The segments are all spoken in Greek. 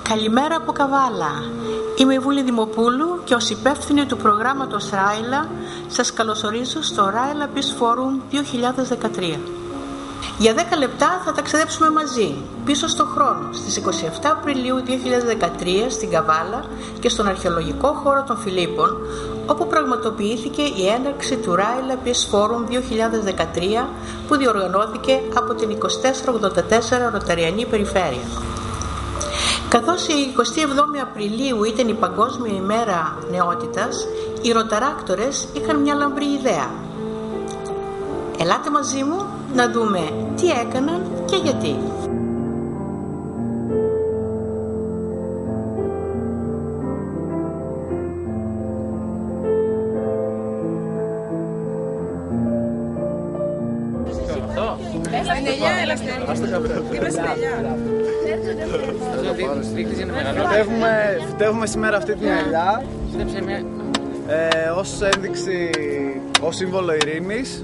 Καλημέρα από Καβάλα. Είμαι η Βούλη Δημοπούλου και ως υπεύθυνη του προγράμματος Ράιλα σας καλωσορίζω στο Ράιλα Peace Forum 2013. Για 10 λεπτά θα ταξιδέψουμε μαζί πίσω στον χρόνο στις 27 Απριλίου 2013 στην Καβάλα και στον αρχαιολογικό χώρο των Φιλίππων, όπου πραγματοποιήθηκε η έναρξη του Ράιλα Peace Forum 2013 που διοργανώθηκε από την 2484 Ροταριανή Περιφέρεια. Καθώς η 27η Απριλίου ήταν η Παγκόσμια ημέρα νεότητας, οι ροταράκτορες είχαν μια λαμπρή ιδέα. Ελάτε μαζί μου να δούμε τι έκαναν και γιατί. Φυτεύουμε σήμερα αυτή την ελιά ως ένδειξη, ως σύμβολο ειρήνης,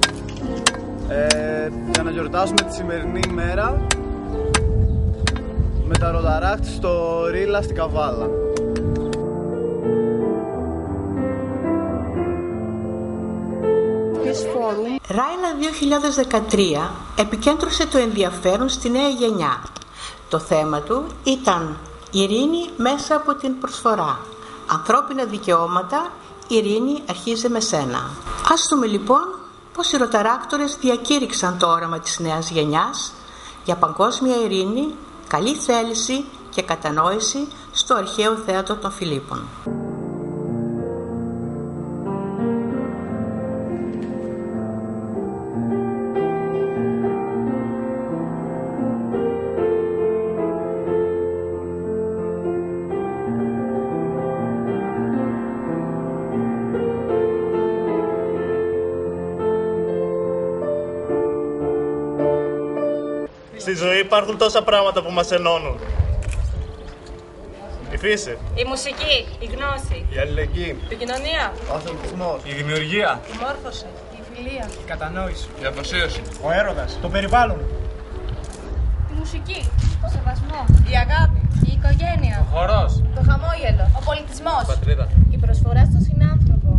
για να γιορτάσουμε τη σημερινή ημέρα με τα ροταράκτ στο Ρίλα στην Καβάλα. Ράιλα 2013 επικέντρωσε το ενδιαφέρον στη νέα γενιά. Το θέμα του ήταν ειρήνη μέσα από την προσφορά. Ανθρώπινα δικαιώματα, ειρήνη αρχίζει με σένα. Ας δούμε λοιπόν πώς οι ροταράκτορες διακήρυξαν το όραμα της νέας γενιάς για παγκόσμια ειρήνη, καλή θέληση και κατανόηση στο αρχαίο θέατρο των Φιλίππων. Στη ζωή υπάρχουν τόσα πράγματα που μας ενώνουν. Η φύση, η μουσική, η γνώση, η αλληλεγγύη, η κοινωνία, ο αθλητισμός, η δημιουργία, η μόρφωση, η φιλία, η κατανόηση, η αφοσίωση, ο έρωτας, το περιβάλλον, η μουσική, ο σεβασμός, η αγάπη, η οικογένεια, ο χορός, το χαμόγελο, ο πολιτισμός, η πατρίδα, η προσφορά στον συνάνθρωπο.